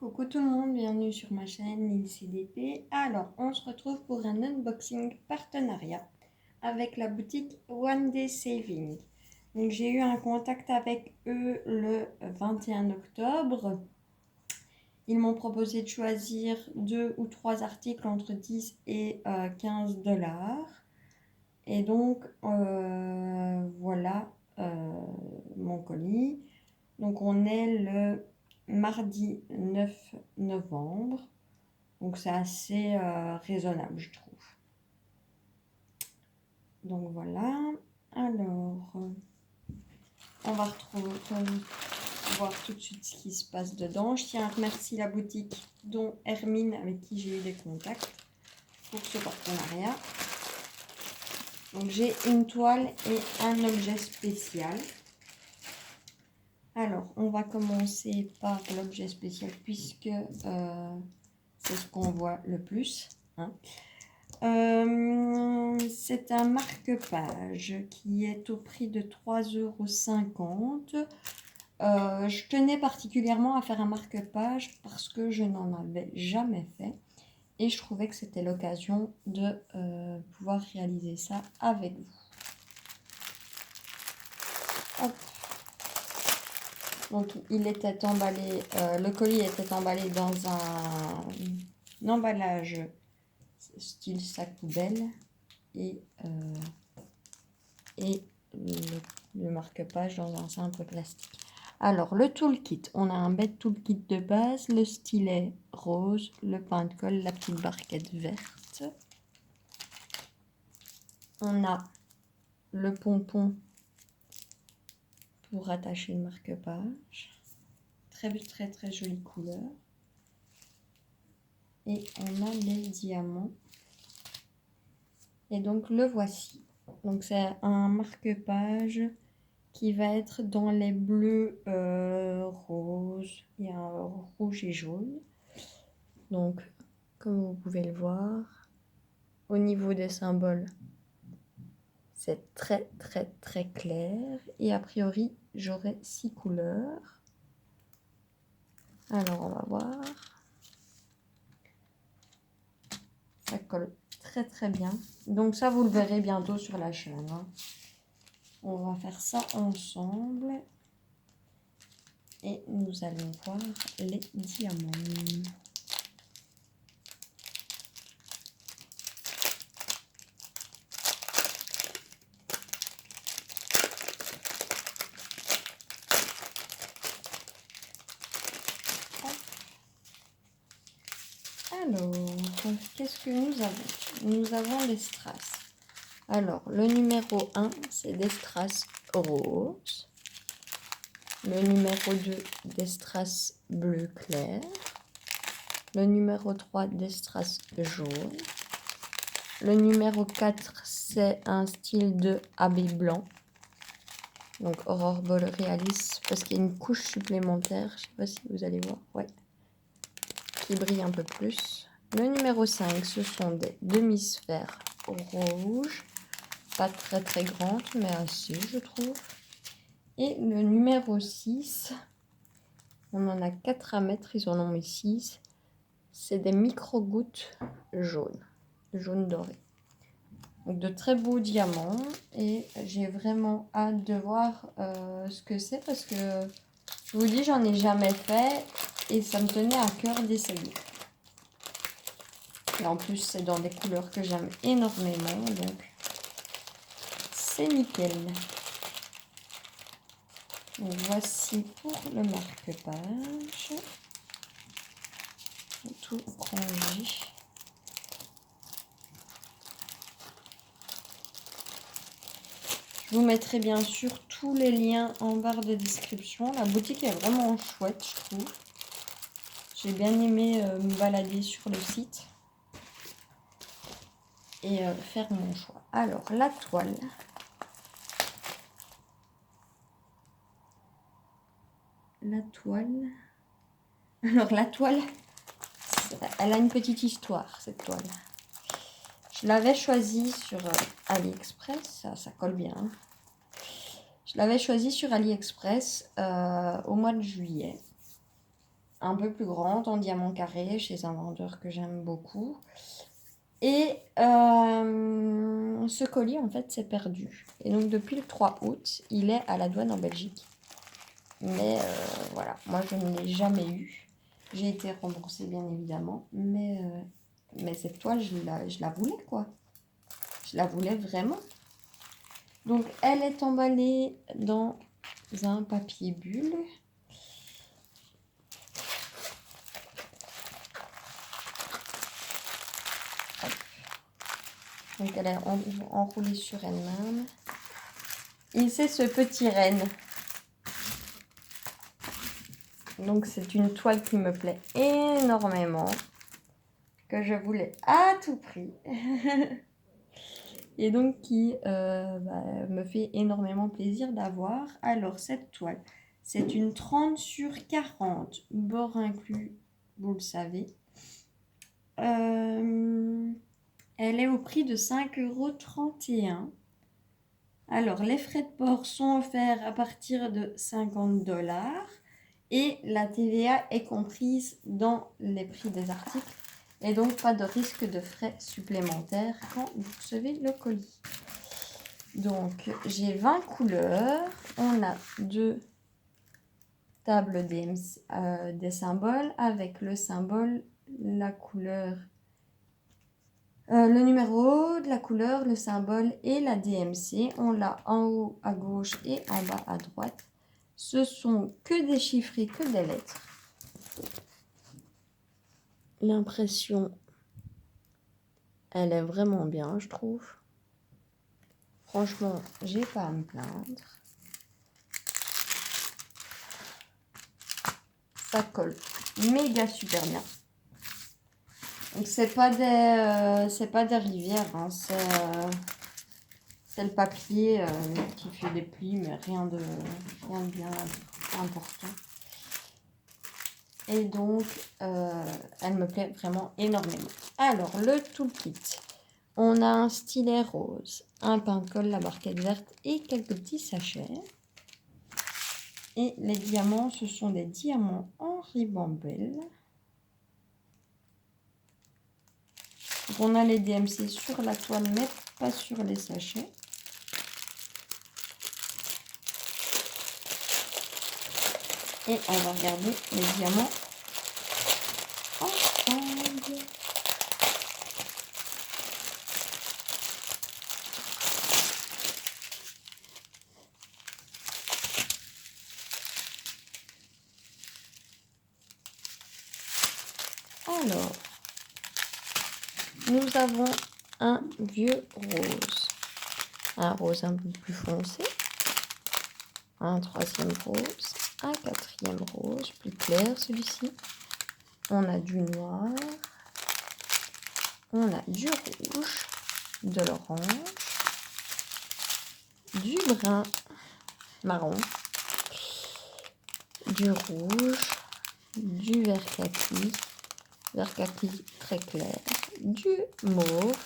Coucou tout le monde, bienvenue sur ma chaîne LilCDP. Alors, on se retrouve pour un unboxing partenariat avec la boutique One Day Saving. Donc, j'ai eu un contact avec eux le 21 octobre. Ils m'ont proposé de choisir 2 ou 3 articles entre 10 et 15 $. Et donc, voilà mon colis. Donc, on est le mardi 9 novembre. Donc, c'est assez raisonnable, je trouve. Donc, voilà. Alors, on va voir tout de suite ce qui se passe dedans. Je tiens à remercier la boutique, dont Hermine, avec qui j'ai eu des contacts pour ce partenariat. Donc, j'ai une toile et un objet spécial. Alors, on va commencer par l'objet spécial puisque c'est ce qu'on voit le plus. Hein. C'est un marque-page qui est au prix de 3,50 €. Je tenais particulièrement à faire un marque-page parce que je n'en avais jamais fait. Et je trouvais que c'était l'occasion de pouvoir réaliser ça avec vous. Hop. Donc, il était emballé, le colis était emballé dans un emballage style sac poubelle et le marque-page dans un simple plastique. Alors, le toolkit, on a un bête toolkit de base, le stylet rose, le pain de colle, la petite barquette verte. On a le pompon pour attacher le marque-page. Très jolie couleur. Et on a les diamants. Et donc le voici. Donc c'est un marque-page qui va être dans les bleus roses. Il y a un rouge et jaune. Donc comme vous pouvez le voir, au niveau des symboles, c'est très clair. Et a priori, j'aurai 6 couleurs. Alors, on va voir. Ça colle très bien. Donc ça, vous le verrez bientôt sur la chaîne. Hein. On va faire ça ensemble. Et nous allons voir les diamants. Alors, qu'est-ce que nous avons? Nous avons des strass. Alors, le numéro 1, c'est des strass rose. Le numéro 2, des strass bleu clair. Le numéro 3, des strass jaune. Le numéro 4, c'est un style de habit blanc. Donc, Aurore Borealis, parce qu'il y a une couche supplémentaire. Je ne sais pas si vous allez voir. Ouais. Qui brille un peu plus. Le numéro 5, ce sont des demi-sphères rouges. Pas très grandes, mais assez, je trouve. Et le numéro 6, on en a 4 à mettre, ils en ont mis 6. C'est des micro-gouttes jaunes, jaune doré. Donc de très beaux diamants. Et j'ai vraiment hâte de voir ce que c'est parce que je vous dis, j'en ai jamais fait et ça me tenait à cœur d'essayer. Et en plus, c'est dans des couleurs que j'aime énormément, donc c'est nickel. Donc voici pour le marque-page. Tout rangé. Je vous mettrai bien sûr tous les liens en barre de description. La boutique est vraiment chouette, je trouve. J'ai bien aimé me balader sur le site et faire mon choix. Alors, la toile. Alors, la toile, elle a une petite histoire, cette toile. Je l'avais choisie sur AliExpress, ça colle bien. Hein. Je l'avais choisie sur AliExpress au mois de juillet. un peu plus grande en diamant carré chez un vendeur que j'aime beaucoup. Et ce colis, en fait, s'est perdu. Et donc, depuis le 3 août, il est à la douane en Belgique. Mais voilà, moi, je ne l'ai jamais eu. J'ai été remboursée, bien évidemment. Mais cette toile, je la voulais, quoi. Je la voulais vraiment. Donc, elle est emballée dans un papier bulle. Hop. Donc, elle est enroulée sur elle-même. Et c'est ce petit renne. Donc, c'est une toile qui me plaît énormément, que je voulais à tout prix. Et donc, qui me fait énormément plaisir d'avoir. Alors, cette toile, c'est une 30 sur 40, bord inclus, vous le savez. Elle est au prix de 5,31 €. Alors, les frais de port sont offerts à partir de 50 $ et la TVA est comprise dans les prix des articles et donc pas de risque de frais supplémentaires quand vous recevez le colis. Donc, j'ai 20 couleurs. On a 2 tables des symboles avec le symbole, la couleur, le numéro de la couleur, le symbole et la DMC. On l'a en haut à gauche et en bas à droite. Ce sont que des chiffres et que des lettres. L'impression, elle est vraiment bien, je trouve. Franchement, j'ai pas à me plaindre. Ça colle méga super bien. Donc c'est pas des rivières, hein. C'est le papier qui fait des plis, mais rien de bien important. Et donc elle me plaît vraiment énormément. Alors le toolkit, on a un stylet rose, un pince-colle, la barquette verte et quelques petits sachets. Et les diamants, ce sont des diamants en ribambelle. Donc on a les DMC sur la toile, mais pas sur les sachets. Et on va regarder les diamants ensemble. Alors, nous avons un vieux rose. Un rose un peu plus foncé. Un troisième rose. Un quatrième rose, plus clair celui-ci. On a du noir. On a du rouge. De l'orange. Du brun marron. Du rouge. Du vert kaki très clair, du mauve,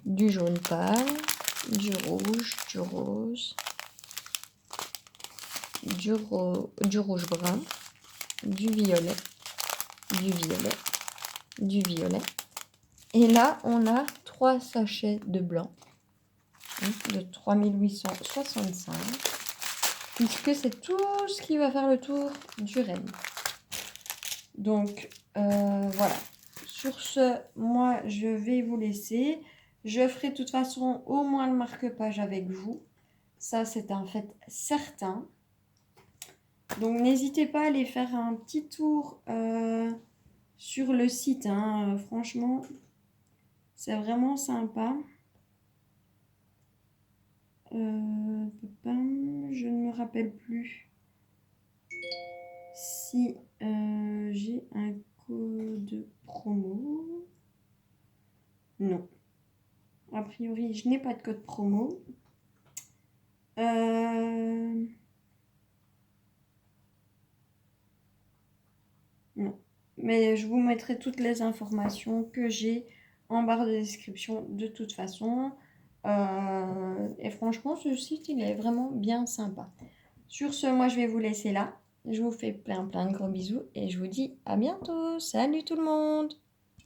du jaune pâle, du rouge, du rose, du rouge brun, du violet, du violet, du violet. Et là, on a 3 sachets de blanc de 3865, puisque c'est tout ce qui va faire le tour du renne. Donc, voilà. Sur ce, moi, je vais vous laisser. Je ferai de toute façon au moins le marque-page avec vous. Ça, c'est un fait certain. Donc, n'hésitez pas à aller faire un petit tour sur le site, hein. Franchement, c'est vraiment sympa. Je ne me rappelle plus si j'ai un code promo. Non. A priori, je n'ai pas de code promo. Non. Mais je vous mettrai toutes les informations que j'ai en barre de description de toute façon. Et franchement, ce site, il est vraiment bien sympa. Sur ce, moi, je vais vous laisser là. Je vous fais plein de gros bisous et je vous dis à bientôt. Salut tout le monde!